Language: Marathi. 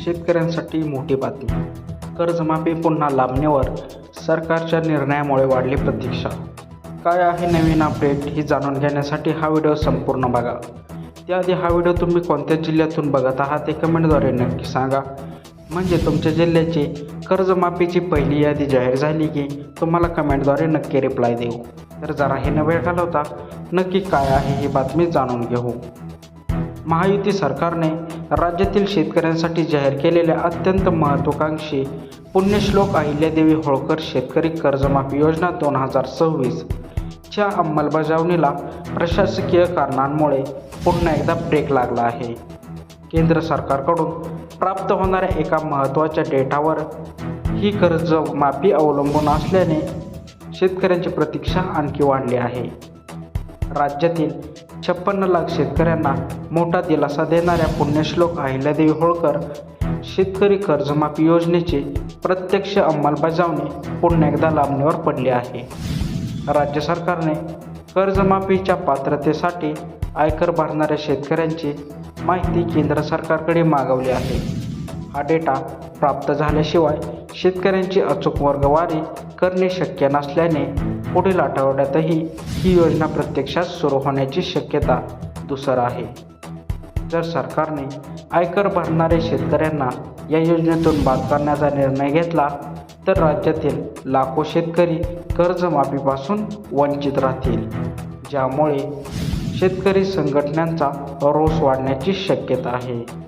शेतकऱ्यांसाठी मोठी बातमी. कर्जमाफी पुन्हा लांबणीवर, सरकारच्या निर्णयामुळे वाढली प्रतीक्षा. काय आहे नवीन अपडेट हे जाणून घेण्यासाठी हा व्हिडिओ संपूर्ण बघा. त्याआधी हा व्हिडिओ तुम्ही कोणत्या जिल्ह्यातून बघत आहात ते कमेंटद्वारे नक्की सांगा. म्हणजे तुमच्या जिल्ह्याची कर्जमाफीची पहिली यादी जाहीर झाली की तुम्हाला कमेंटद्वारे नक्की रिप्लाय देऊ. तर जरा हे न वेळ घालवता नक्की काय आहे ही बातमी जाणून घेऊ. महायुती सरकारने राज्यातील शेतकऱ्यांसाठी जाहीर केलेल्या अत्यंत महत्त्वाकांक्षी पुण्यश्लोक अहिल्यादेवी होळकर शेतकरी कर्जमाफी योजना 2026 च्या अंमलबजावणीला प्रशासकीय कारणांमुळे पुन्हा एकदा ब्रेक लागला आहे. केंद्र सरकारकडून प्राप्त होणाऱ्या एका महत्त्वाच्या डेटावर ही कर्जमाफी अवलंबून असल्याने शेतकऱ्यांची प्रतीक्षा आणखी वाढली आहे. राज्यातील 56 लाख शेतकऱ्यांना मोठा दिलासा देणाऱ्या पुण्यश्लोक अहिल्यादेवी होळकर शेतकरी कर्जमाफी योजनेची प्रत्यक्ष अंमलबजावणी पुन्हा एकदा लांबणीवर पडली आहे. राज्य सरकारने कर्जमाफीच्या पात्रतेसाठी आयकर भरणाऱ्या शेतकऱ्यांची माहिती केंद्र सरकारकडे मागवली आहे. हा डेटा प्राप्त झाल्याशिवाय शेतकऱ्यांची अचूक वर्गवारी करणे शक्य नसल्याने पुढील आठवड्यातही ही योजना प्रत्यक्षात सुरू होण्याची शक्यता धुसर आहे. जर सरकारने आयकर भरणाऱ्या शेतकऱ्यांना या योजनेतून बाद करण्याचा निर्णय घेतला तर राज्यातील लाखो शेतकरी कर्जमाफीपासून वंचित राहतील, ज्यामुळे शेतकरी संघटनांचा रोष वाढण्याची शक्यता आहे.